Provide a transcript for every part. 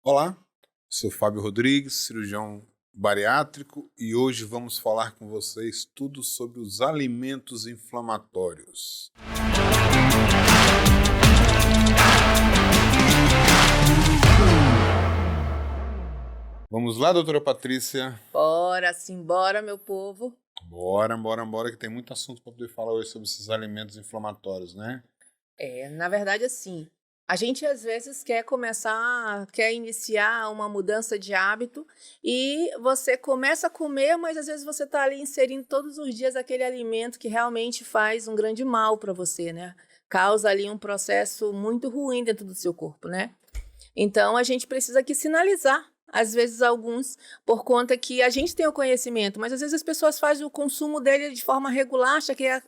Olá, sou Fábio Rodrigues, cirurgião bariátrico, e hoje vamos falar com vocês tudo sobre os alimentos inflamatórios. Vamos lá, doutora Patrícia? Bora, simbora, meu povo. Bora, que tem muito assunto para poder falar hoje sobre esses alimentos inflamatórios, né? Na verdade, assim, a gente às vezes quer iniciar uma mudança de hábito e você começa a comer, mas às vezes você está ali inserindo todos os dias aquele alimento que realmente faz um grande mal para você, né? Causa ali um processo muito ruim dentro do seu corpo, né? Então, a gente precisa aqui sinalizar, às vezes alguns, por conta que a gente tem o conhecimento, mas às vezes as pessoas fazem o consumo dele de forma regular,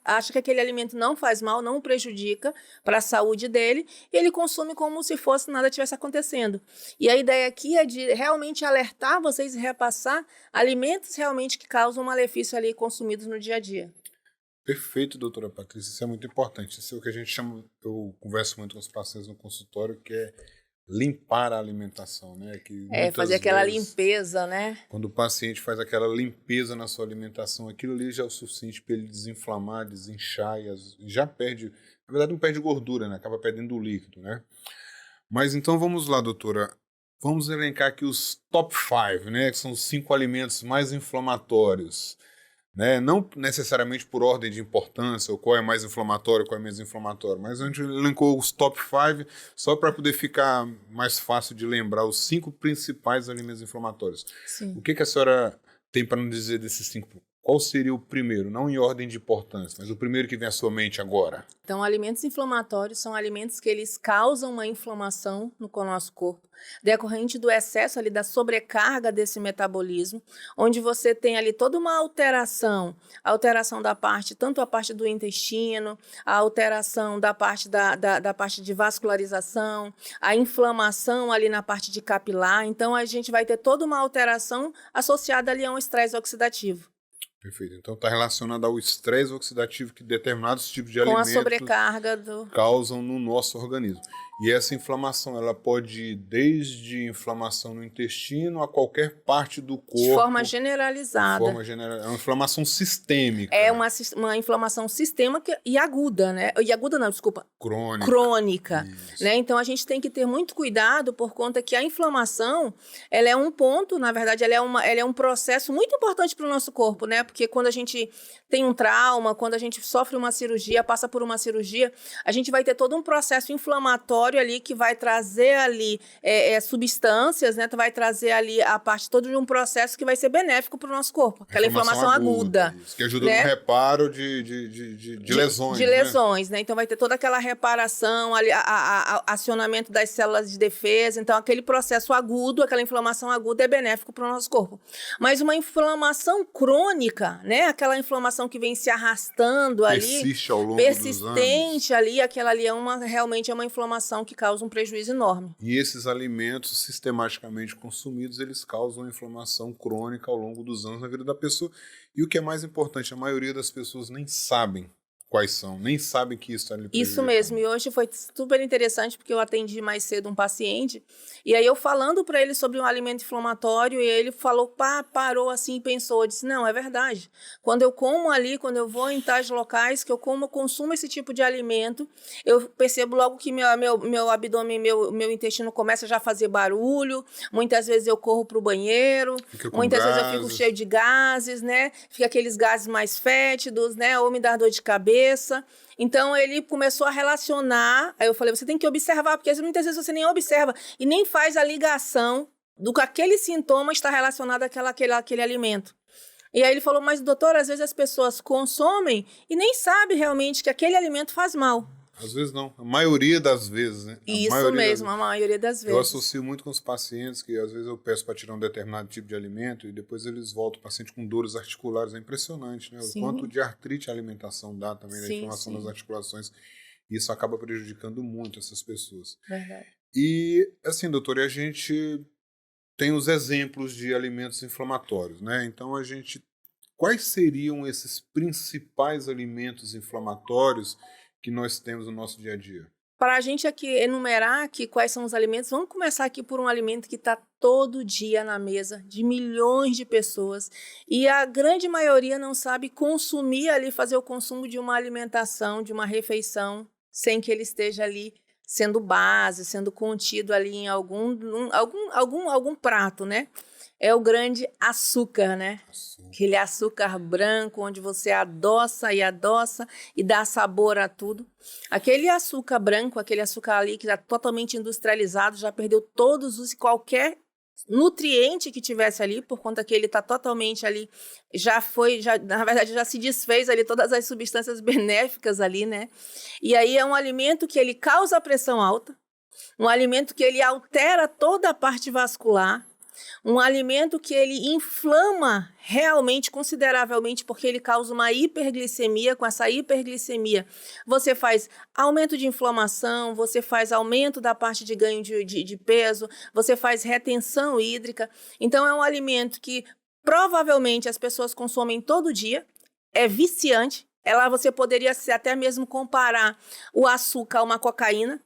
acha que aquele alimento não faz mal, não prejudica para a saúde dele, e ele consome como se fosse nada tivesse acontecendo. E a ideia aqui é de realmente alertar vocês e repassar alimentos realmente que causam malefício ali consumidos no dia a dia. Perfeito, doutora Patrícia, isso é muito importante. Isso é o que a gente chama, eu converso muito com os pacientes no consultório, que é limpar a alimentação, né? Que Fazer muitas aquela vezes, limpeza, né? quando o paciente faz aquela limpeza na sua alimentação, aquilo ali já é o suficiente para ele desinflamar, desinchar e já perde, na verdade não perde gordura, né? Acaba perdendo o líquido, né? Mas então vamos lá, doutora. Vamos elencar aqui os top 5, né? Que são os 5 alimentos mais inflamatórios, né? Não necessariamente por ordem de importância, ou qual é mais inflamatório, qual é menos inflamatório, mas a gente elencou os top 5 só para poder ficar mais fácil de lembrar os 5 principais alimentos inflamatórios. O Sim. que a senhora tem para nos dizer desses 5? Qual seria o primeiro? Não em ordem de importância, mas o primeiro que vem à sua mente agora. Então, alimentos inflamatórios são alimentos que eles causam uma inflamação no nosso corpo, decorrente do excesso ali da sobrecarga desse metabolismo, onde você tem ali toda uma alteração da parte, tanto a parte do intestino, a alteração da parte da parte de vascularização, a inflamação ali na parte de capilar. Então, a gente vai ter toda uma alteração associada ali a um estresse oxidativo. Perfeito. Então está relacionado ao estresse oxidativo que determinados tipos de Com a alimentos sobrecarga do. causam no nosso organismo. E essa inflamação, ela pode ir desde inflamação no intestino a qualquer parte do De forma corpo, de generalizada. forma geral. É uma inflamação sistêmica, É uma inflamação sistêmica e aguda, né? E aguda não, desculpa, crônica, Isso. né? Então a gente tem que ter muito cuidado por conta que a inflamação, ela é um ponto, na verdade, ela é um processo muito importante para o nosso corpo, né? Porque quando a gente tem um trauma, quando a gente sofre uma cirurgia, passa por uma cirurgia, a gente vai ter todo um processo inflamatório ali que vai trazer ali substâncias, né? Vai trazer ali a parte toda de um processo que vai ser benéfico para o nosso corpo. Aquela inflamação aguda. Isso, que ajuda Né? no reparo de lesões. De lesões, né? Então vai ter toda aquela reparação, ali, acionamento das células de defesa. Então, aquele processo agudo, aquela inflamação aguda é benéfico para o nosso corpo. Mas uma inflamação crônica, né? Aquela inflamação que vem se arrastando ali, Persiste ao longo persistente dos anos. ali, aquela ali realmente é uma inflamação que causa um prejuízo enorme. E esses alimentos sistematicamente consumidos, eles causam inflamação crônica ao longo dos anos na vida da pessoa. E o que é mais importante, a maioria das pessoas nem sabem quais são, nem sabem que isso está lhe prejudicando. Isso mesmo, e hoje foi super interessante porque eu atendi mais cedo um paciente e aí eu falando para ele sobre um alimento inflamatório e ele falou, parou assim e pensou, disse, não, é verdade, quando eu como ali, quando eu vou em tais locais que eu consumo esse tipo de alimento, eu percebo logo que meu abdômen, meu intestino começa já a fazer barulho, muitas vezes eu corro para o banheiro, muitas vezes eu fico cheio de gases, né, fica aqueles gases mais fétidos, né, ou me dá dor de cabeça. Então ele começou a relacionar, aí eu falei, você tem que observar, porque muitas vezes você nem observa e nem faz a ligação do que aquele sintoma está relacionado àquele alimento. E aí ele falou, mas doutor, às vezes as pessoas consomem e nem sabem realmente que aquele alimento faz mal. Às vezes não, a maioria das vezes, né? Isso mesmo, a maioria das vezes. Eu associo muito com os pacientes que às vezes eu peço para tirar um determinado tipo de alimento e depois eles voltam, o paciente com dores articulares, é impressionante, né? Sim. O quanto de artrite a alimentação dá também, da inflamação das articulações, e isso acaba prejudicando muito essas pessoas. Verdade. E assim, doutor, a gente tem os exemplos de alimentos inflamatórios, né? Então quais seriam esses principais alimentos inflamatórios que nós temos no nosso dia a dia? para a gente aqui enumerar aqui quais são os alimentos, vamos começar aqui por um alimento que está todo dia na mesa de milhões de pessoas e a grande maioria não sabe consumir ali, fazer o consumo de uma alimentação, de uma refeição, sem que ele esteja ali sendo base, sendo contido ali em algum prato, né? É o grande açúcar, né? Aquele açúcar branco, onde você adoça e dá sabor a tudo. Aquele açúcar branco, aquele açúcar ali que está totalmente industrializado, já perdeu todos os qualquer nutriente que tivesse ali, por conta que ele está totalmente ali, na verdade já se desfez ali todas as substâncias benéficas ali, né? E aí é um alimento que ele causa pressão alta, um alimento que ele altera toda a parte vascular, um alimento que ele inflama realmente, consideravelmente, porque ele causa uma hiperglicemia. Com essa hiperglicemia, você faz aumento de inflamação, você faz aumento da parte de ganho de peso, você faz retenção hídrica. Então, é um alimento que provavelmente as pessoas consomem todo dia, é viciante. Você poderia até mesmo comparar o açúcar a uma cocaína.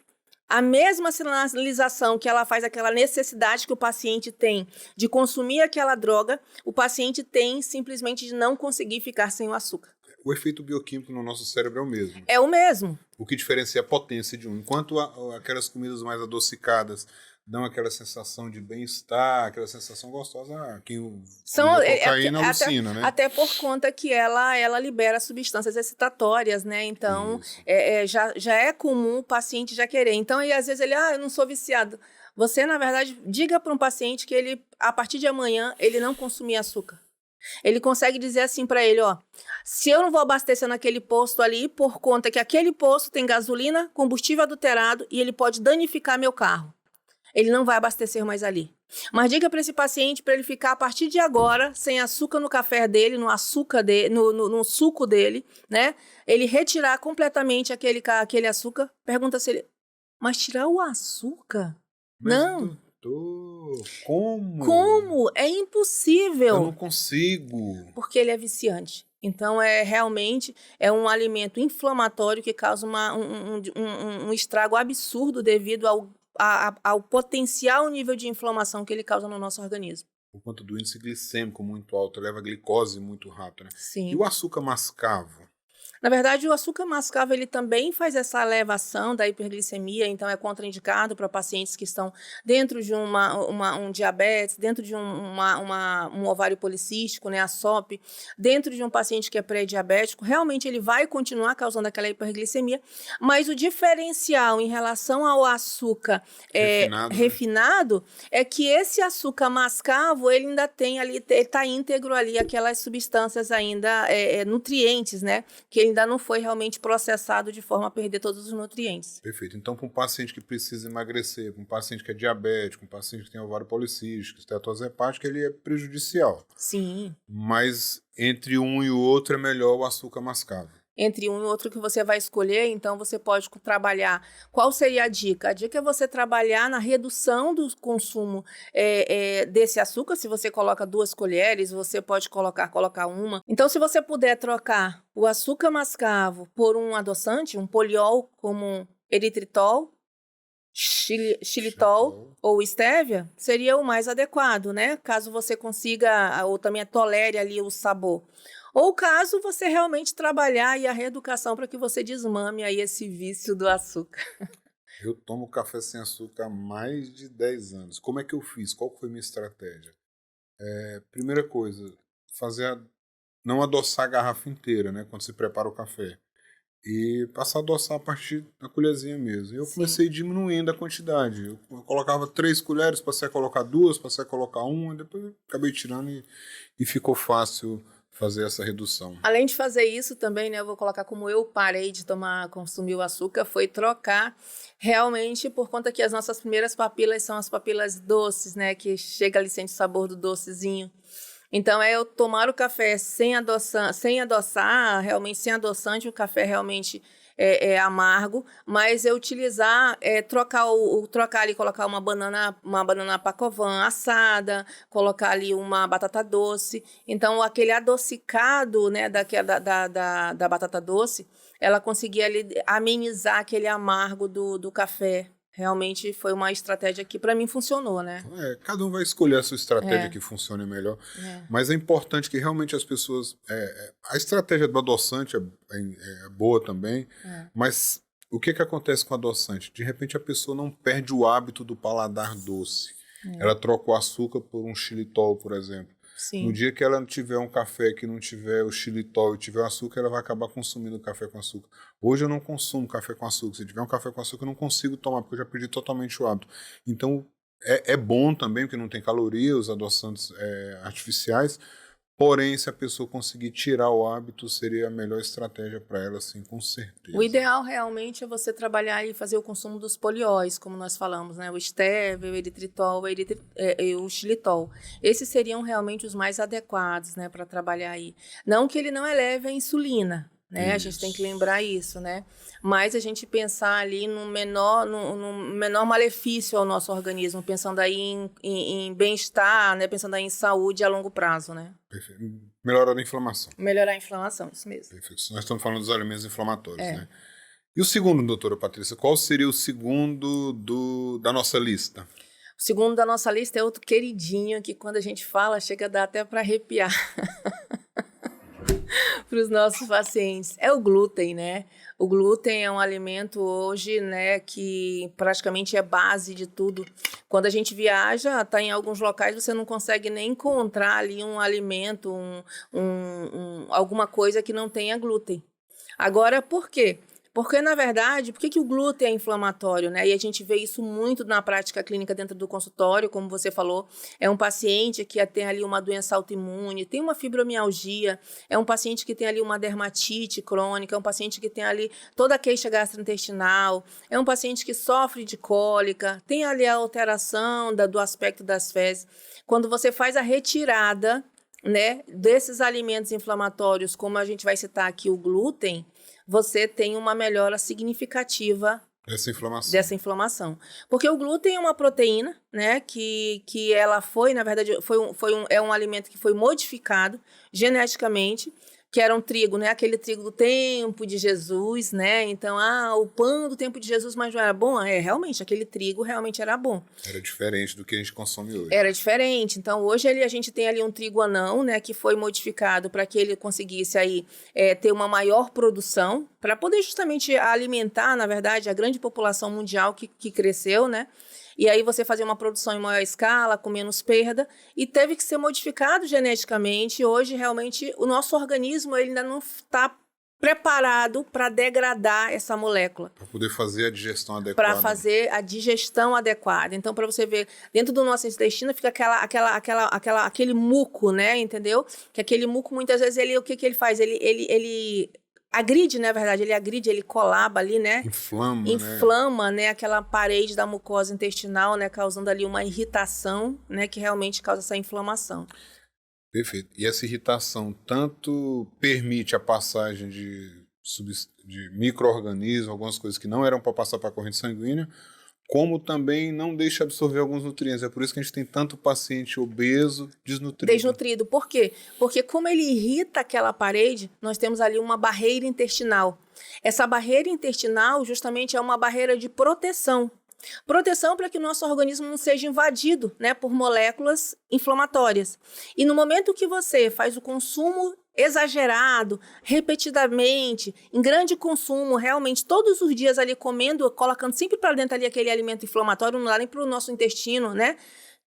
A mesma sinalização que ela faz, aquela necessidade que o paciente tem de consumir aquela droga, o paciente tem simplesmente de não conseguir ficar sem o açúcar. O efeito bioquímico no nosso cérebro é o mesmo. É o mesmo. O que diferencia a potência de um. Enquanto aquelas comidas mais adocicadas dão aquela sensação de bem-estar, aquela sensação gostosa, quem cocaína alucina, né? Até por conta que ela libera substâncias excitatórias, né? Então, já é comum o paciente já querer. Então, às vezes eu não sou viciado. Você, na verdade, diga para um paciente que ele, a partir de amanhã, ele não consumir açúcar. Ele consegue dizer assim para ele, se eu não vou abastecer naquele posto ali, por conta que aquele posto tem gasolina, combustível adulterado e ele pode danificar meu carro. Ele não vai abastecer mais ali. Mas diga para esse paciente para ele ficar a partir de agora sem açúcar no café dele, no suco dele, né? Ele retirar completamente aquele açúcar. Pergunta se ele... Mas tirar o açúcar? Mas, não. Doutor, como? Como? É impossível. Eu não consigo. Porque ele é viciante. Então, realmente é um alimento inflamatório que causa um estrago absurdo devido ao potencial nível de inflamação que ele causa no nosso organismo. Por conta do índice glicêmico muito alto, leva a glicose muito rápido, né? Sim. E o açúcar mascavo? Na verdade, o açúcar mascavo ele também faz essa elevação da hiperglicemia, então é contraindicado para pacientes que estão dentro de um diabetes, dentro de um ovário policístico, né, a SOP, dentro de um paciente que é pré-diabético. Realmente ele vai continuar causando aquela hiperglicemia, mas o diferencial em relação ao açúcar refinado é que esse açúcar mascavo ele ainda tem ali, ele está íntegro ali aquelas substâncias ainda nutrientes, né, que ele ainda não foi realmente processado de forma a perder todos os nutrientes. Perfeito. Então, para um paciente que precisa emagrecer, para um paciente que é diabético, um paciente que tem ovário policístico, esteatose hepática, ele é prejudicial. Sim. Mas entre um e o outro é melhor o açúcar mascavo. Entre um e outro que você vai escolher, então você pode trabalhar. Qual seria a dica? A dica é você trabalhar na redução do consumo desse açúcar. Se você coloca 2 colheres, você pode colocar uma. Então, se você puder trocar o açúcar mascavo por um adoçante, um poliol, como eritritol, xilitol ou estévia, seria o mais adequado, né? Caso você consiga, ou também tolere ali o sabor. Ou caso você realmente trabalhar aí a reeducação para que você desmame aí esse vício do açúcar. Eu tomo café sem açúcar há mais de 10 anos. Como é que eu fiz? Qual foi a minha estratégia? Primeira coisa, não adoçar a garrafa inteira, né? Quando você prepara o café. E passar a adoçar a partir da colherzinha mesmo. Eu comecei diminuindo a quantidade. Eu colocava 3 colheres, passei a colocar 2, passei a colocar 1, depois eu acabei tirando e ficou fácil fazer essa redução. Além de fazer isso também, né, eu vou colocar como eu parei de consumir o açúcar, foi trocar realmente por conta que as nossas primeiras papilas são as papilas doces, né, que chega ali, sente o sabor do docezinho. Então, eu tomar o café sem adoçar, realmente sem adoçante, o café realmente amargo, mas eu utilizar, trocar ali, colocar uma banana pacovan assada, colocar ali uma batata doce. Então, aquele adocicado, né, da batata doce, ela conseguia ali amenizar aquele amargo do café. Realmente foi uma estratégia que para mim funcionou, né? Cada um vai escolher a sua estratégia que funcione melhor. Mas é importante que realmente as pessoas... a estratégia do adoçante é boa também, mas o que acontece com o adoçante? De repente a pessoa não perde o hábito do paladar doce. Ela troca o açúcar por um xilitol, por exemplo. Sim. No dia que ela tiver um café que não tiver o xilitol e tiver o açúcar, ela vai acabar consumindo café com açúcar. Hoje eu não consumo café com açúcar. Se tiver um café com açúcar, eu não consigo tomar, porque eu já perdi totalmente o hábito. Então, é bom também, porque não tem caloria, os adoçantes artificiais. Porém, se a pessoa conseguir tirar o hábito, seria a melhor estratégia para ela, sim, com certeza. O ideal realmente é você trabalhar e fazer o consumo dos polióis, como nós falamos, né? O stevia, o eritritol e o xilitol. Esses seriam realmente os mais adequados, né, para trabalhar aí. Não que ele não eleve a insulina, né? Isso. A gente tem que lembrar isso, né? Mas a gente pensar ali no menor malefício ao nosso organismo, pensando aí em bem-estar, né? Pensando aí em saúde a longo prazo, né? Perfeito. Melhorar a inflamação. Melhorar a inflamação, isso mesmo. Perfeito. Nós estamos falando dos alimentos inflamatórios, né? E o segundo, doutora Patrícia, qual seria o segundo da nossa lista? O segundo da nossa lista é outro queridinho que quando a gente fala chega a dar até para arrepiar. Para os nossos pacientes. É o glúten, né? O glúten é um alimento hoje, né, que praticamente é base de tudo. Quando a gente viaja, tá em alguns locais, você não consegue nem encontrar ali um alimento, alguma coisa que não tenha glúten. Agora, por quê? Porque, na verdade, por que o glúten é inflamatório, né? E a gente vê isso muito na prática clínica dentro do consultório, como você falou. É um paciente que tem ali uma doença autoimune, tem uma fibromialgia, é um paciente que tem ali uma dermatite crônica, é um paciente que tem ali toda a queixa gastrointestinal, é um paciente que sofre de cólica, tem ali a alteração do aspecto das fezes. Quando você faz a retirada, né, desses alimentos inflamatórios, como a gente vai citar aqui o glúten, você tem uma melhora significativa dessa inflamação. Porque o glúten é uma proteína, né, que ela foi, na verdade, é um alimento que foi modificado geneticamente, que era um trigo, né, aquele trigo do tempo de Jesus, né, então, o pão do tempo de Jesus, mas não era bom? Realmente, aquele trigo realmente era bom. Era diferente do que a gente consome hoje. Era diferente, então hoje a gente tem ali um trigo anão, né, que foi modificado para que ele conseguisse aí ter uma maior produção, para poder justamente alimentar, na verdade, a grande população mundial que cresceu, né, e aí você fazia uma produção em maior escala, com menos perda, e teve que ser modificado geneticamente. Hoje, realmente, o nosso organismo ele ainda não está preparado para degradar essa molécula. Para poder fazer a digestão adequada. Para fazer a digestão adequada. Então, para você ver, dentro do nosso intestino fica aquele muco, né? Entendeu? Que aquele muco, muitas vezes, o que ele faz? Ele agride, na verdade, ele colaba ali, né? Inflama, né? Aquela parede da mucosa intestinal, né? Causando ali uma irritação, né? Que realmente causa essa inflamação. Perfeito. E essa irritação tanto permite a passagem de micro-organismos, algumas coisas que não eram para passar para a corrente sanguínea, como também não deixa absorver alguns nutrientes. É por isso que a gente tem tanto paciente obeso, desnutrido. Desnutrido. Por quê? Porque como ele irrita aquela parede, nós temos ali uma barreira intestinal. Essa barreira intestinal justamente é uma barreira de proteção. Proteção para que o nosso organismo não seja invadido, né, por moléculas inflamatórias. E no momento que você faz o consumo exagerado, repetidamente, em grande consumo, realmente todos os dias ali comendo, colocando sempre para dentro ali aquele alimento inflamatório, não dá nem para o nosso intestino, né?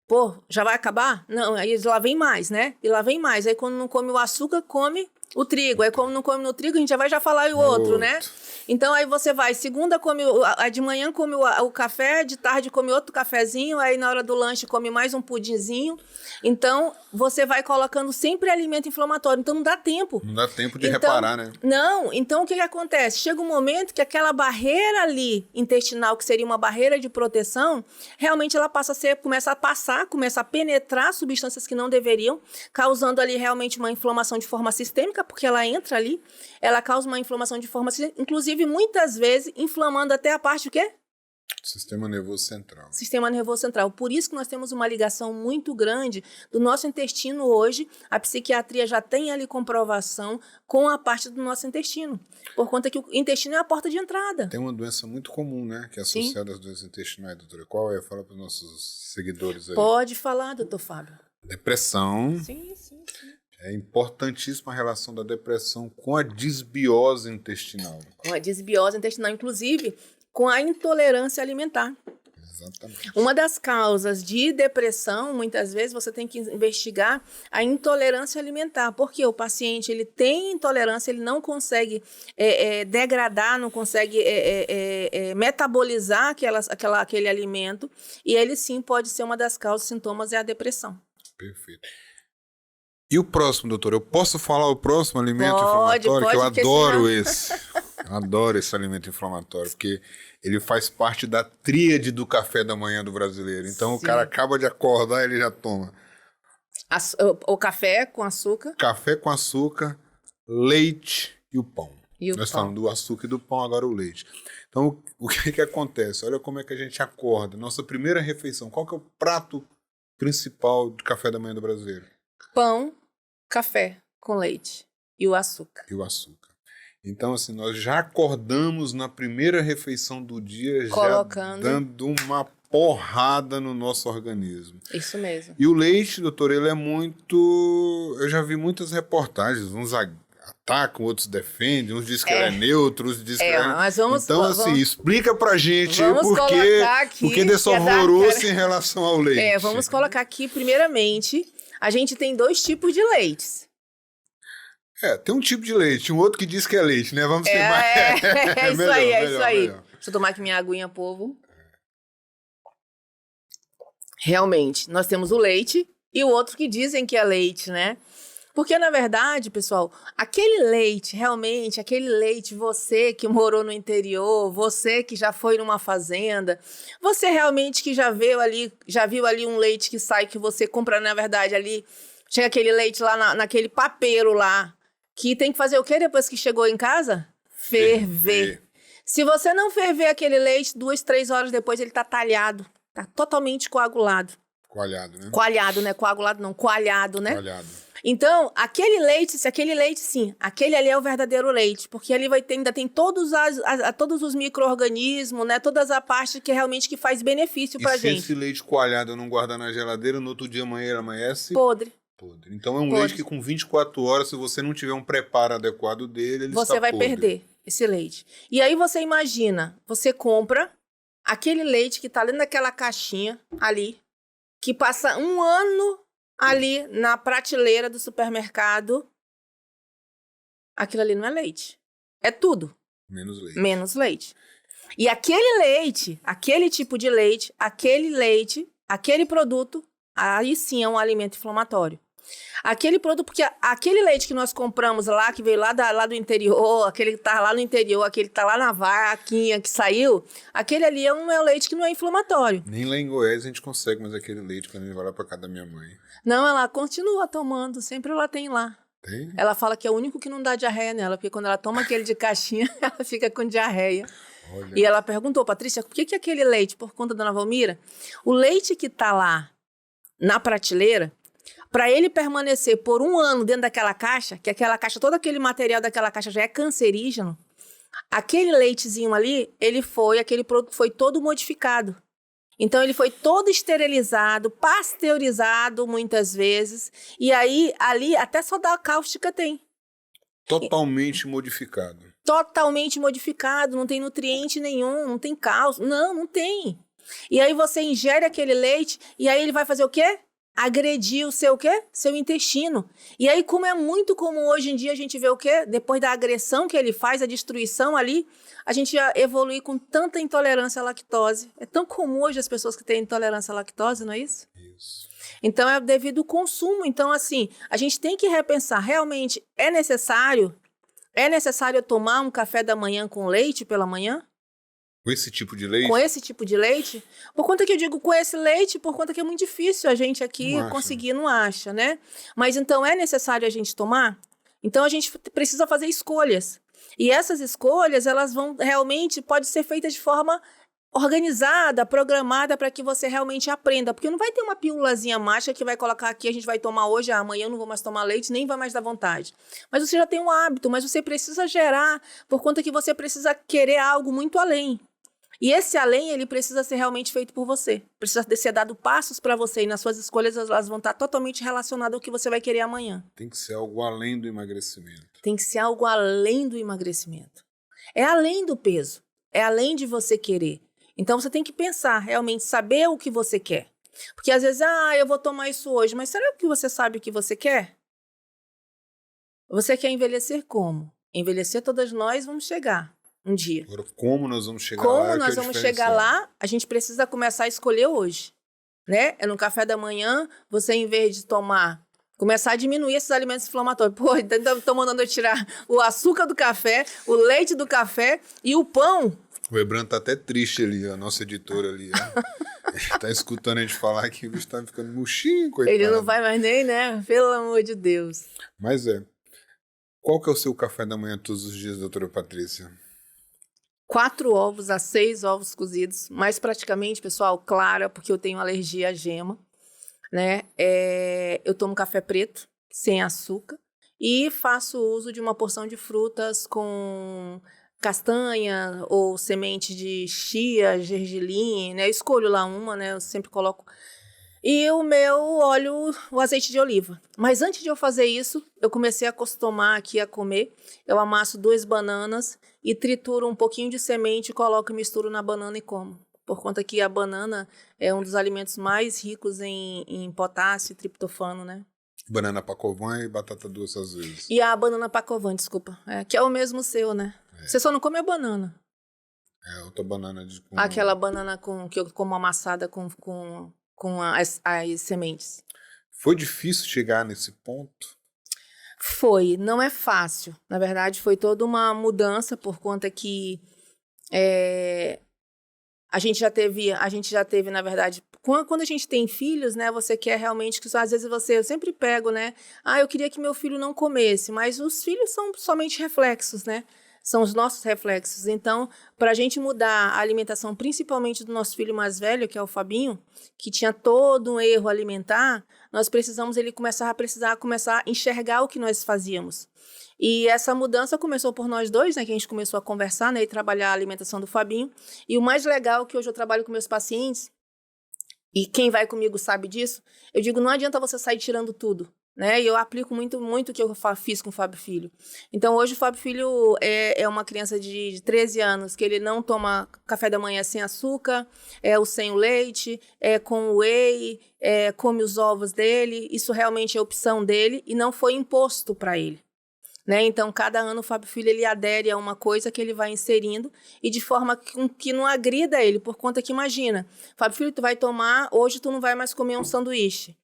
Pô, já vai acabar? Não, aí lá vem mais, né? E lá vem mais. Aí quando não come o açúcar, come o trigo. Aí quando não come no trigo, a gente já falar o outro, né? Então aí você vai, segunda come, de manhã come o café, de tarde come outro cafezinho, aí na hora do lanche come mais um pudinzinho. Então você vai colocando sempre alimento inflamatório, então não dá tempo. Não dá tempo de reparar, né? Não, então o que acontece? Chega um momento que aquela barreira ali intestinal, que seria uma barreira de proteção, realmente ela começa a penetrar substâncias que não deveriam, causando ali realmente uma inflamação de forma sistêmica, fraca, porque ela entra ali, ela causa uma inflamação de forma, inclusive, muitas vezes, inflamando até a parte, o quê? Sistema nervoso central. Sistema nervoso central. Por isso que nós temos uma ligação muito grande do nosso intestino hoje. A psiquiatria já tem ali comprovação com a parte do nosso intestino. Por conta que o intestino é a porta de entrada. Tem uma doença muito comum, né? Que é associada às doenças intestinais, doutora. Qual é? Fala para os nossos seguidores aí. Pode falar, doutor Fábio. Depressão. Sim. É importantíssima a relação da depressão com a disbiose intestinal. Com a disbiose intestinal, inclusive com a intolerância alimentar. Exatamente. Uma das causas de depressão, muitas vezes, você tem que investigar a intolerância alimentar, porque o paciente ele tem intolerância, ele não consegue degradar, não consegue metabolizar aquele alimento, e ele sim pode ser uma das causas, sintomas é a depressão. Perfeito. E o próximo, doutor? Eu posso falar o próximo alimento pode, inflamatório? Que eu adoro senão... esse. Eu adoro esse alimento inflamatório, porque ele faz parte da tríade do café da manhã do brasileiro. Então, sim, o cara acaba de acordar e ele já toma. O café com açúcar. Café com açúcar, leite e o pão. Nós falamos do açúcar e do pão, agora o leite. Então, o que acontece? Olha como é que a gente acorda. Nossa primeira refeição, qual que é o prato principal do café da manhã do brasileiro? Pão, café com leite e o açúcar. Então, assim, nós já acordamos na primeira refeição do dia colocando, já dando uma porrada no nosso organismo. Isso mesmo. E o leite, doutor, ele é muito... Eu já vi muitas reportagens, uns atacam, outros defendem, uns dizem que ele é neutro, outros dizem que ele é... Mas vamos, então, assim, explica pra gente porque desse alvoroço em relação ao leite. Vamos colocar aqui, primeiramente, a gente tem 2 tipos de leites. Tem um tipo de leite, um outro que diz que é leite, né? Vamos ser mais... isso melhor, aí, melhor. Deixa eu tomar aqui minha aguinha, povo. Realmente, nós temos o leite e o outro que dizem que é leite, né? Porque, na verdade, pessoal, aquele leite, realmente, aquele leite, você que morou no interior, você que já foi numa fazenda, você realmente que já viu ali um leite que sai, que você compra, na verdade, ali, chega aquele leite lá naquele papeiro lá, que tem que fazer o quê depois que chegou em casa? Ferver. Se você não ferver aquele leite, 2, 3 horas depois ele tá talhado, tá totalmente coagulado. Coalhado, né? Coalhado, né? Coagulado não, coalhado, né? Coalhado. Então, aquele leite, sim, aquele ali é o verdadeiro leite, porque ali ainda tem todos os micro-organismos, né? Todas a parte que realmente que faz benefício pra gente. E se esse leite coalhado eu não guardar na geladeira, no outro dia amanhã ele amanhece... Podre. Então é um leite que com 24 horas, se você não tiver um preparo adequado dele, ele você está vai podre. perder esse leite. E aí você imagina, você compra aquele leite que tá ali naquela caixinha ali, que passa 1 ano ali na prateleira do supermercado. Aquilo ali não é leite. É tudo. Menos leite. E aquele leite, aquele tipo de leite, aquele produto, aí sim é um alimento inflamatório. Aquele produto, porque aquele leite que nós compramos lá, que veio lá do interior, aquele que tá lá no interior, aquele que tá lá na vaquinha que saiu, aquele ali é um leite que não é inflamatório. Nem lá em Goiás a gente consegue mais aquele leite quando a gente vai lá pra casa da minha mãe. Não, ela continua tomando, sempre ela tem lá. Tem? Ela fala que é o único que não dá diarreia nela, porque quando ela toma aquele de caixinha, ela fica com diarreia. Olha. E ela perguntou, Patrícia, por que aquele leite, por conta da Dona Valmira, o leite que tá lá na prateleira, para ele permanecer por 1 ano dentro daquela caixa, que aquela caixa, todo aquele material daquela caixa já é cancerígeno, aquele leitezinho ali, aquele produto foi todo modificado. Então, ele foi todo esterilizado, pasteurizado muitas vezes, e aí, ali, até soda cáustica tem. Totalmente modificado. Totalmente modificado, não tem nutriente nenhum, não tem cálcio, não tem. E aí, você ingere aquele leite, e aí ele vai fazer o quê? Agredir o seu quê? Seu intestino. E aí, como é muito comum hoje em dia, a gente vê o quê? Depois da agressão que ele faz, a destruição ali, a gente já evolui com tanta intolerância à lactose. É tão comum hoje as pessoas que têm intolerância à lactose, não é isso? Isso. Então, é devido ao consumo. Então, assim, a gente tem que repensar. Realmente, é necessário tomar um café da manhã com leite pela manhã? Com esse tipo de leite? Com esse tipo de leite? Por conta que eu digo com esse leite, por conta que é muito difícil a gente aqui conseguir, não acha, né? Mas então é necessário a gente tomar? Então, a gente precisa fazer escolhas. E essas escolhas, elas vão realmente, pode ser feitas de forma organizada, programada para que você realmente aprenda. Porque não vai ter uma pílulazinha mágica que vai colocar aqui, a gente vai tomar hoje, amanhã eu não vou mais tomar leite, nem vai mais dar vontade. Mas você já tem um hábito, mas você precisa gerar, por conta que você precisa querer algo muito além. E esse além, ele precisa ser realmente feito por você. Precisa ser dado passos para você e nas suas escolhas elas vão estar totalmente relacionadas ao que você vai querer amanhã. Tem que ser algo além do emagrecimento. Tem que ser algo além do emagrecimento. É além do peso. É além de você querer. Então, você tem que pensar, realmente, saber o que você quer. Porque, às vezes, eu vou tomar isso hoje, mas será que você sabe o que você quer? Você quer envelhecer como? Envelhecer todas nós vamos chegar um dia. Agora, como nós vamos chegar Como lá? Como nós vamos chegar lá, a gente precisa começar a escolher hoje. Né? É no café da manhã, você, em vez de começar a diminuir esses alimentos inflamatórios. Pô, estão mandando eu tirar o açúcar do café, o leite do café e o pão. O Ebran tá até triste ali, a nossa editora ali. Ele tá escutando a gente falar que o bicho tá ficando murchinho, coitado. Ele não vai mais nem, né? Pelo amor de Deus. Mas qual que é o seu café da manhã todos os dias, doutora Patrícia? 4 ovos a 6 ovos cozidos, mais praticamente, pessoal, clara, porque eu tenho alergia à gema, né? Eu tomo café preto, sem açúcar, e faço uso de uma porção de frutas com castanha ou semente de chia, gergelim, né? Eu escolho lá uma, né? Eu sempre coloco. E o meu óleo, o azeite de oliva. Mas antes de eu fazer isso, eu comecei a acostumar aqui a comer. Eu amasso 2 bananas e trituro um pouquinho de semente, coloco e misturo na banana e como. Por conta que a banana é um dos alimentos mais ricos em potássio e triptofano, né? Banana pacovan e batata doce às vezes. E a banana pacovan, desculpa. Que é o mesmo seu, né? Você só não come a banana. Outra banana de... Aquela banana que eu como amassada com as sementes. Foi difícil chegar nesse ponto? Foi, não é fácil. Na verdade, foi toda uma mudança por conta que a gente já teve, na verdade, quando a gente tem filhos, né, você quer realmente que, às vezes eu sempre pego, né, eu queria que meu filho não comesse, mas os filhos são somente reflexos, né? São os nossos reflexos. Então, para a gente mudar a alimentação, principalmente do nosso filho mais velho, que é o Fabinho, que tinha todo um erro alimentar, nós precisamos começar a enxergar o que nós fazíamos. E essa mudança começou por nós dois, né, que a gente começou a conversar, né, e trabalhar a alimentação do Fabinho. E o mais legal é que hoje eu trabalho com meus pacientes, e quem vai comigo sabe disso, eu digo, não adianta você sair tirando tudo. Né? E eu aplico muito o que eu fiz com o Fábio Filho. Então, hoje o Fábio Filho é uma criança de 13 anos, que ele não toma café da manhã sem açúcar, sem o leite, com o whey, come os ovos dele. Isso realmente é opção dele e não foi imposto para ele. Né? Então, cada ano o Fábio Filho ele adere a uma coisa que ele vai inserindo e de forma que não agrida ele, por conta que, imagina, Fábio Filho, tu vai tomar, hoje tu não vai mais comer um sanduíche.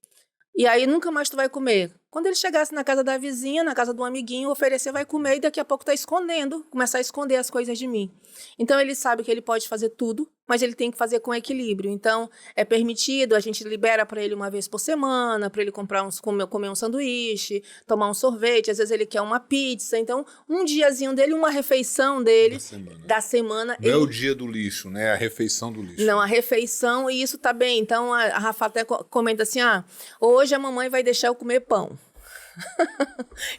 E aí nunca mais tu vai comer. Quando ele chegasse na casa da vizinha, na casa do amiguinho, oferecer, vai comer e daqui a pouco tá escondendo, começar a esconder as coisas de mim. Então ele sabe que ele pode fazer tudo, mas ele tem que fazer com equilíbrio. Então é permitido, a gente libera para ele uma vez por semana, para ele comer um sanduíche, tomar um sorvete, às vezes ele quer uma pizza. Então um diazinho dele, uma refeição dele da semana. Não é o dia do lixo, né? A refeição do lixo. Não, a refeição, e isso tá bem. Então a Rafa até comenta assim, hoje a mamãe vai deixar eu comer pão.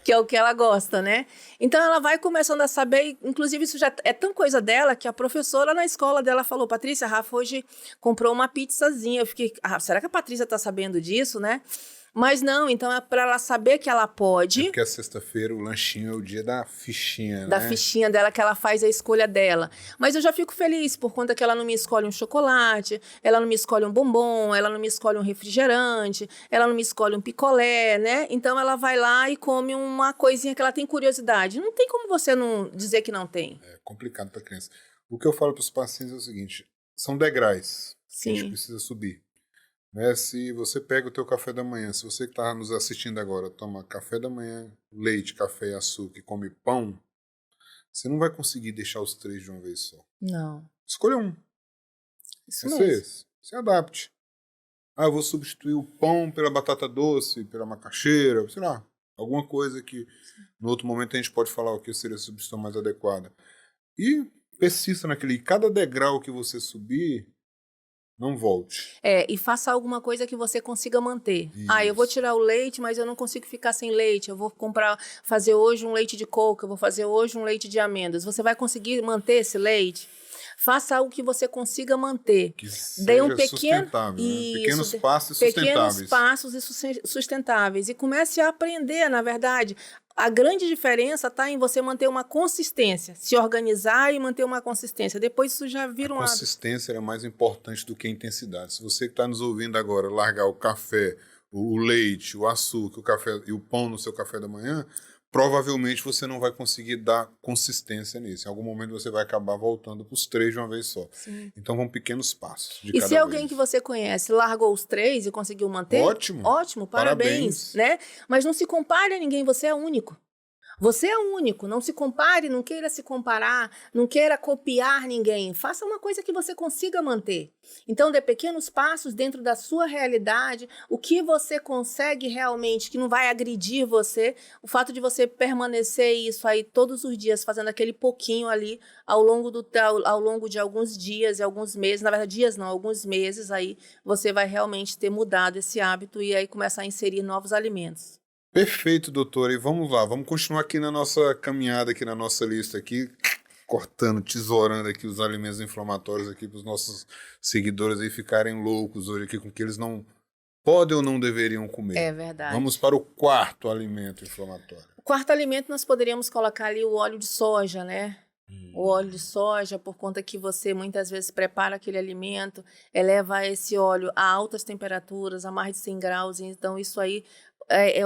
Que é o que ela gosta, né? Então ela vai começando a saber, inclusive isso já é tão coisa dela que a professora na escola dela falou, Patrícia, a Rafa hoje comprou uma pizzazinha. Eu fiquei, será que a Patrícia tá sabendo disso, né? Mas não, então é para ela saber que ela pode. Porque a sexta-feira o lanchinho é o dia da fichinha, da fichinha dela, que ela faz a escolha dela. Mas eu já fico feliz por conta que ela não me escolhe um chocolate, ela não me escolhe um bombom, ela não me escolhe um refrigerante, ela não me escolhe um picolé, né? Então ela vai lá e come uma coisinha que ela tem curiosidade. Não tem como você não dizer que não tem. É complicado para criança. O que eu falo para os pacientes é o seguinte, são degraus que a gente precisa subir. Né? Se você pega o teu café da manhã, se você que está nos assistindo agora, toma café da manhã, leite, café e açúcar e come pão, você não vai conseguir deixar os 3 de uma vez só. Não. Escolha um. Isso mesmo. Se adapte. Eu vou substituir o pão pela batata doce, pela macaxeira, sei lá. alguma coisa que no outro momento a gente pode falar o que seria a substituição mais adequada. E persista naquele. Cada degrau que você subir, não volte. E faça alguma coisa que você consiga manter. Eu vou tirar o leite, mas eu não consigo ficar sem leite. Eu vou fazer hoje um leite de coco, eu vou fazer hoje um leite de amêndoas. Você vai conseguir manter esse leite? Faça algo que você consiga manter. Que seja sustentável, né? Pequenos passos sustentáveis. Pequenos passos e sustentáveis. E comece a aprender, na verdade. A grande diferença está em você manter uma consistência. Se organizar e manter uma consistência. Depois isso já vira um hábito. A consistência é mais importante do que a intensidade. Se você que está nos ouvindo agora largar o café, o leite, o açúcar, o café e o pão no seu café da manhã, provavelmente você não vai conseguir dar consistência nisso. Em algum momento você vai acabar voltando para os 3 de uma vez só. Sim. Então vão pequenos passos. E se alguém que você conhece largou os 3 e conseguiu manter? Ótimo. Ótimo, parabéns. Né? Mas não se compare a ninguém, você é único. Você é único, não se compare, não queira se comparar, não queira copiar ninguém. Faça uma coisa que você consiga manter. Então, dê pequenos passos dentro da sua realidade, o que você consegue realmente, que não vai agredir você, o fato de você permanecer isso aí todos os dias, fazendo aquele pouquinho ali ao longo de alguns dias e alguns meses, na verdade dias não, alguns meses, aí você vai realmente ter mudado esse hábito e aí começar a inserir novos alimentos. Perfeito, doutora. E vamos lá, vamos continuar aqui na nossa caminhada, aqui na nossa lista, aqui, cortando, tesourando aqui os alimentos inflamatórios aqui para os nossos seguidores aí ficarem loucos hoje aqui com o que eles não podem ou não deveriam comer. É verdade. Vamos para o 4º alimento inflamatório. O 4º alimento nós poderíamos colocar ali o óleo de soja, né? O óleo de soja, por conta que você muitas vezes prepara aquele alimento, eleva esse óleo a altas temperaturas, a mais de 100 graus, então isso aí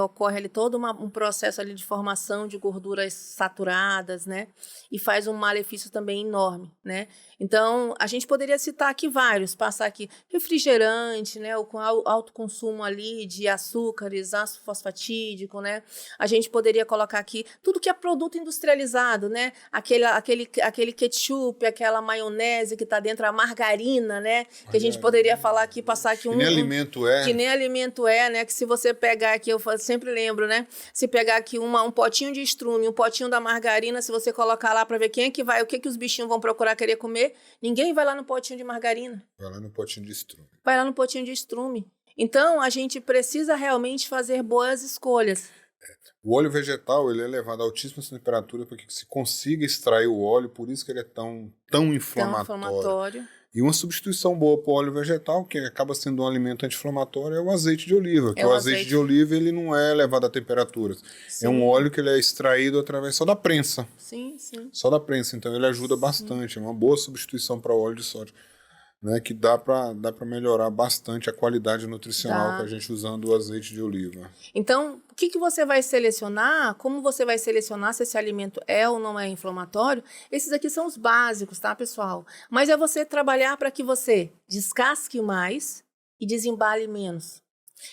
ocorre ali todo um processo ali de formação de gorduras saturadas, né? E faz um malefício também enorme, né? Então, a gente poderia citar aqui vários, passar aqui refrigerante, né? Com alto consumo ali de açúcares, ácido fosfatídico, né? A gente poderia colocar aqui tudo que é produto industrializado, né? Aquele ketchup, aquela maionese que está dentro, a margarina, né? Que a gente poderia falar aqui, passar aqui que nem alimento é. Que nem alimento é, né? Que se você pegar aqui, eu sempre lembro, né? Se pegar aqui um potinho de estrume, um potinho da margarina, se você colocar lá para ver quem é que vai, o que que os bichinhos vão procurar querer comer, ninguém vai lá no potinho de margarina. Vai lá no potinho de estrume. Vai lá no potinho de estrume. Então, a gente precisa realmente fazer boas escolhas. O óleo vegetal, ele é levado a altíssimas temperaturas para que se consiga extrair o óleo, por isso que ele é tão inflamatório. E uma substituição boa para o óleo vegetal, que acaba sendo um alimento anti-inflamatório, é o azeite de oliva. O azeite de oliva ele não é levado a temperaturas. Sim. É um óleo que ele é extraído através só da prensa. Sim, sim. Só da prensa. Então ele ajuda bastante. É uma boa substituição para o óleo de soja. Né, que dá para melhorar bastante a qualidade nutricional que a gente usando o azeite de oliva. Então, o que você vai selecionar? Como você vai selecionar se esse alimento é ou não é inflamatório? Esses aqui são os básicos, tá, pessoal? Mas é você trabalhar para que você descasque mais e desembale menos.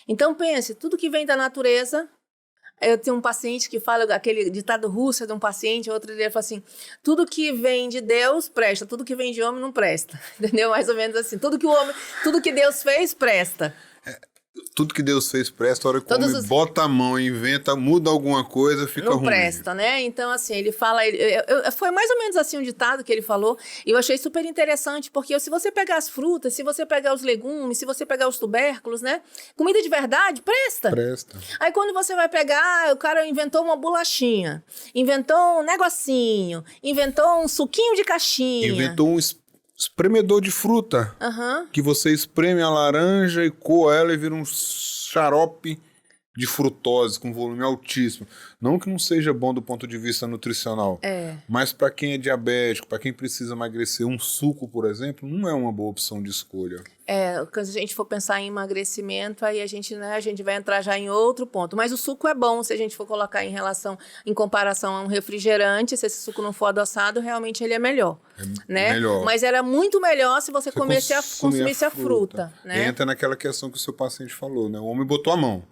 Então, pense, tudo que vem da natureza... Eu tenho um paciente que fala, aquele ditado russo de um paciente, outro ele fala assim, tudo que vem de Deus presta, tudo que vem de homem não presta. Entendeu? Mais ou menos assim, tudo que Deus fez presta. Tudo que Deus fez presta, a hora que o homem bota a mão e inventa, muda alguma coisa, fica ruim. Não presta, né? Então, assim, ele fala... foi mais ou menos assim um ditado que ele falou, e eu achei super interessante, porque se você pegar as frutas, se você pegar os legumes, se você pegar os tubérculos, né? Comida de verdade, presta. Presta. Aí, quando você vai pegar, o cara inventou uma bolachinha, inventou um negocinho, inventou um suquinho de caixinha. Inventou um espremedor de fruta, que você espreme a laranja e coa ela e vira um xarope de frutose com volume altíssimo. Não que não seja bom do ponto de vista nutricional, mas para quem é diabético, para quem precisa emagrecer, um suco, por exemplo, não é uma boa opção de escolha. Quando a gente for pensar em emagrecimento, aí a gente vai entrar já em outro ponto. Mas o suco é bom, se a gente for colocar em comparação a um refrigerante, se esse suco não for adoçado, realmente ele é melhor. Né? Melhor. Mas era muito melhor se você consumisse a fruta. Né? Entra naquela questão que o seu paciente falou, né? O homem botou a mão.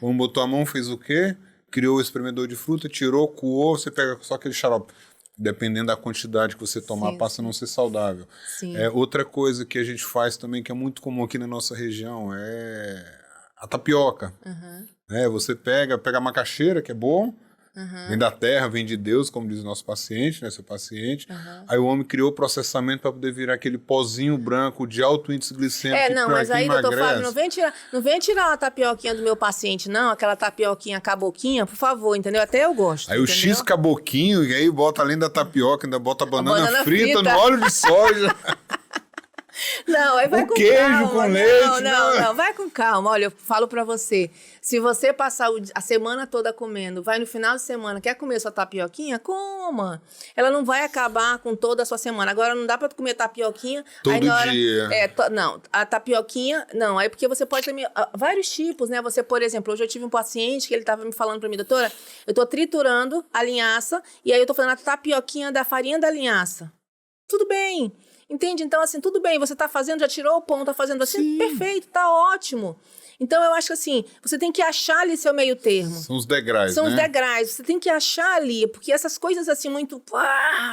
O homem botou a mão, fez o quê? Criou o espremedor de fruta, tirou, coou, você pega só aquele xarope. Dependendo da quantidade que você tomar, passa a não ser saudável. Sim. Outra coisa que a gente faz também, que é muito comum aqui na nossa região, é a tapioca. né? Você pega a macaxeira, que é bom, vem da terra, vem de Deus, como diz o nosso paciente, né? Seu paciente. Aí o homem criou o processamento para poder virar aquele pozinho branco de alto índice glicêmico. Não, mas aí, doutor Fábio, não vem tirar a tapioquinha do meu paciente, não. Aquela tapioquinha caboquinha, por favor, entendeu? Até eu gosto. Aí entendeu? o X caboquinho, e aí bota além da tapioca, ainda bota banana frita no óleo de soja. Não, aí vai o com queijo calma. com leite. Não, vai com calma. Olha, eu falo pra você, se você passar a semana toda comendo, vai no final de semana, quer comer sua tapioquinha? Coma. Ela não vai acabar com toda a sua semana. Agora, não dá pra comer tapioquinha. Todo dia. Não, a tapioquinha, não. Aí porque você pode ter vários tipos, né? Você, por exemplo, hoje eu tive um paciente que ele tava me falando pra mim, doutora, eu tô triturando a linhaça e aí eu tô fazendo a tapioquinha da farinha da linhaça. Tudo bem. Entende? Então, assim, tudo bem, você tá fazendo, já tirou o pão, tá fazendo assim, sim, perfeito, tá ótimo. Então, eu acho que assim, você tem que achar ali seu meio termo. São os degraus, São os degraus, você tem que achar ali, porque essas coisas assim, muito...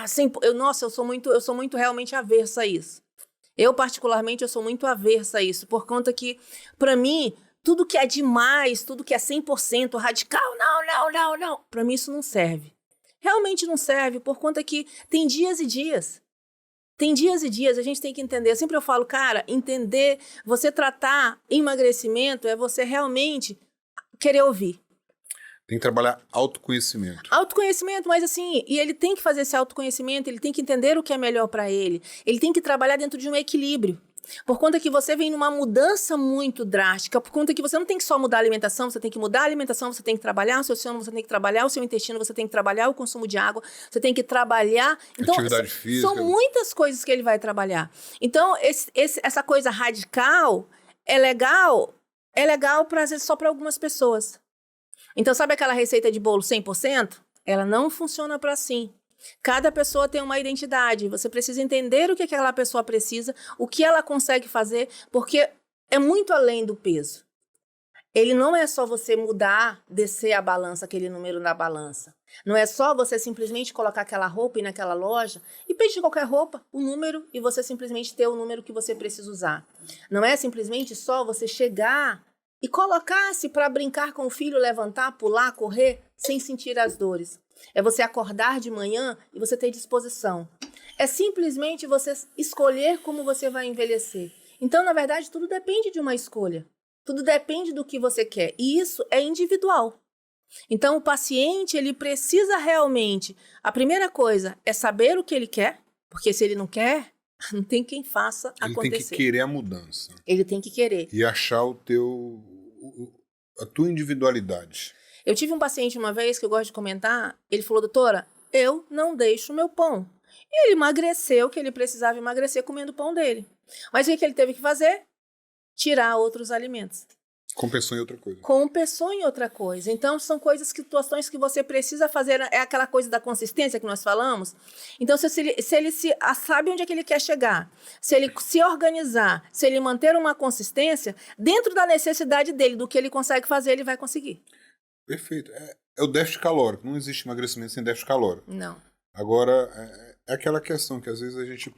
assim, eu sou muito realmente aversa a isso. Eu, particularmente, eu sou muito aversa a isso, por conta que, pra mim, tudo que é demais, tudo que é 100% radical, não, pra mim isso não serve. Realmente não serve, por conta que tem dias e dias. Tem dias e dias, a gente tem que entender. Sempre eu falo, cara, entender, você tratar emagrecimento é você realmente querer ouvir. Tem que trabalhar autoconhecimento. Autoconhecimento, mas assim, e ele tem que fazer esse autoconhecimento, ele tem que entender o que é melhor para ele. Ele tem que trabalhar dentro de um equilíbrio. Por conta que você vem numa mudança muito drástica, por conta que você não tem que só mudar a alimentação, você tem que mudar a alimentação, você tem que trabalhar o seu sono, você tem que trabalhar o seu intestino, você tem que trabalhar o consumo de água, você tem que trabalhar... Então, atividade física. São muitas coisas que ele vai trabalhar. Então, essa coisa radical é legal às vezes só para algumas pessoas. Então, sabe aquela receita de bolo 100%? Ela não funciona para assim. Cada pessoa tem uma identidade, você precisa entender o que aquela pessoa precisa, o que ela consegue fazer, porque é muito além do peso. Ele não é só você mudar, descer a balança, aquele número na balança. Não é só você simplesmente colocar aquela roupa e ir naquela loja e pedir qualquer roupa, o número, e você simplesmente ter o número que você precisa usar. Não é simplesmente só você chegar e colocar-se para brincar com o filho, levantar, pular, correr, sem sentir as dores. É você acordar de manhã e você ter disposição. É simplesmente você escolher como você vai envelhecer. Então, na verdade, tudo depende de uma escolha. Tudo depende do que você quer. E isso é individual. Então, o paciente, ele precisa realmente... A primeira coisa é saber o que ele quer, porque se ele não quer, não tem quem faça acontecer. Ele tem que querer a mudança. Ele tem que querer. E achar a tua individualidade. Eu tive um paciente uma vez que eu gosto de comentar, ele falou, doutora, eu não deixo o meu pão. E ele emagreceu, que ele precisava emagrecer comendo o pão dele. Mas o que ele teve que fazer? Tirar outros alimentos. Compensou em outra coisa. Compensou em outra coisa. Então, são situações que você precisa fazer, é aquela coisa da consistência que nós falamos. Então, se ele sabe onde é que ele quer chegar, se ele se organizar, se ele manter uma consistência, dentro da necessidade dele, do que ele consegue fazer, ele vai conseguir. Perfeito. É o déficit calórico. Não existe emagrecimento sem déficit calórico. Não. Agora, é aquela questão que às vezes a gente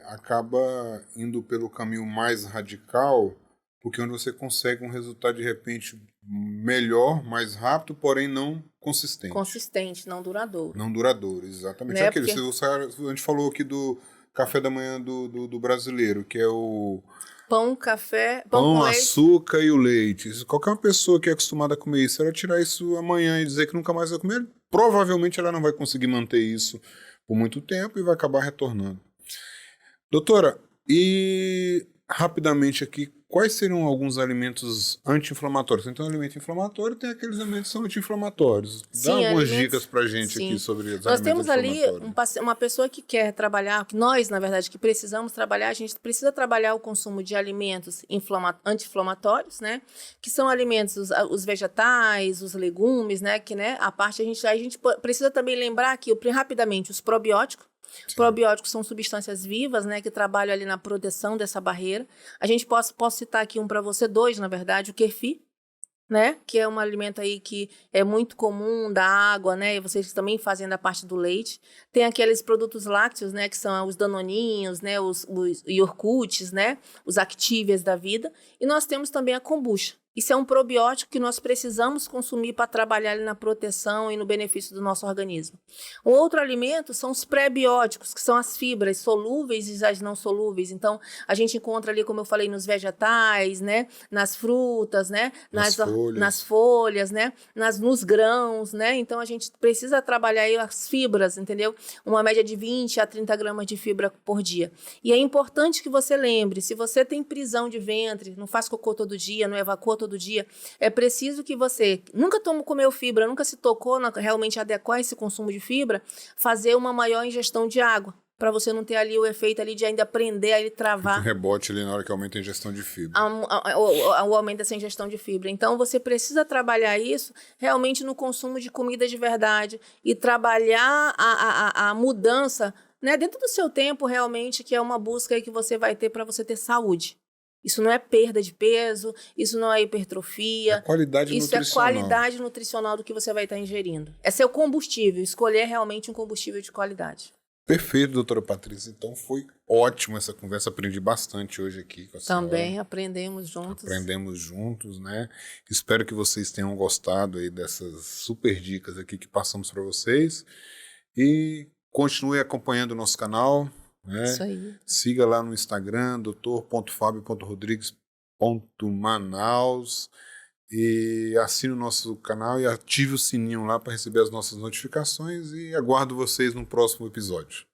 acaba indo pelo caminho mais radical, porque onde você consegue um resultado de repente melhor, mais rápido, porém não consistente. Consistente, não duradouro. Não duradouro, exatamente. Né? Aquele, a gente falou aqui do café da manhã do brasileiro, que é o... Pão, café, pão, açúcar e o leite. Qualquer pessoa que é acostumada a comer isso, ela tirar isso amanhã e dizer que nunca mais vai comer, provavelmente ela não vai conseguir manter isso por muito tempo e vai acabar retornando. Doutora, e rapidamente aqui, quais seriam alguns alimentos anti-inflamatórios? Então, alimento inflamatório tem aqueles alimentos que são anti-inflamatórios. Dá algumas dicas pra gente aqui sobre os Nós alimentos temos ali uma pessoa que quer trabalhar, que nós, na verdade, que precisamos trabalhar, a gente precisa trabalhar o consumo de alimentos anti-inflamatórios, né? Que são alimentos, os vegetais, os legumes, né? Que, né, a gente precisa também lembrar aqui, rapidamente, os probióticos. Sim. Probióticos são substâncias vivas, né, que trabalham ali na proteção dessa barreira. A gente posso citar aqui para você, dois, na verdade, o kefir, né, que é um alimento aí que é muito comum da água, né, e vocês também fazem da parte do leite. Tem aqueles produtos lácteos, né, que são os danoninhos, né, os iogurtes, né, os actíveis da vida. E nós temos também a kombucha, Isso é um probiótico que nós precisamos consumir para trabalhar ali na proteção e no benefício do nosso organismo. O outro alimento são os pré-bióticos, que são as fibras solúveis e as não solúveis. Então, a gente encontra ali, como eu falei, nos vegetais, né? Nas frutas, né? Nas folhas, né? Nos grãos, né? Então, a gente precisa trabalhar aí as fibras, entendeu? Uma média de 20 a 30 gramas de fibra por dia. E é importante que você lembre, se você tem prisão de ventre, não faz cocô todo dia, não evacua todo dia, é preciso que você nunca comeu fibra, nunca se tocou na realmente adequar esse consumo de fibra, fazer uma maior ingestão de água, para você não ter ali o efeito ali de ainda aprender a ele travar. Um rebote ali na hora que aumenta a ingestão de fibra. O aumento dessa ingestão de fibra. Então, você precisa trabalhar isso realmente no consumo de comida de verdade e trabalhar a mudança, né, dentro do seu tempo realmente, que é uma busca aí que você vai ter para você ter saúde. Isso não é perda de peso, isso não é hipertrofia. É qualidade isso nutricional. É qualidade nutricional do que você vai estar ingerindo. É seu combustível, escolher realmente um combustível de qualidade. Perfeito, doutora Patrícia. Então foi ótimo essa conversa, aprendi bastante hoje aqui com a senhora. Também aprendemos juntos. Aprendemos juntos, né? Espero que vocês tenham gostado aí dessas super dicas aqui que passamos para vocês. E continue acompanhando o nosso canal. Né? Isso aí. Siga lá no Instagram, doutor.fabio.rodrigues.manaus e assine o nosso canal e ative o sininho lá para receber as nossas notificações e aguardo vocês no próximo episódio.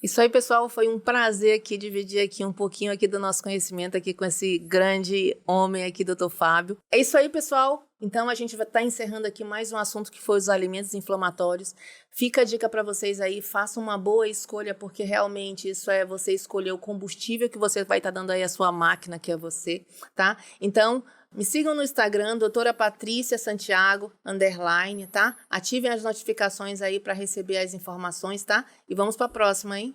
Isso aí, pessoal, foi um prazer aqui dividir aqui um pouquinho aqui do nosso conhecimento aqui com esse grande homem aqui, Dr. Fábio. É isso aí, pessoal. Então, a gente vai estar encerrando aqui mais um assunto que foi os alimentos inflamatórios. Fica a dica para vocês aí, façam uma boa escolha, porque realmente isso é você escolher o combustível que você vai estar dando aí à sua máquina, que é você, tá? Então, me sigam no Instagram, doutora Patrícia Santiago, _, tá? Ativem as notificações aí para receber as informações, tá? E vamos para a próxima, hein?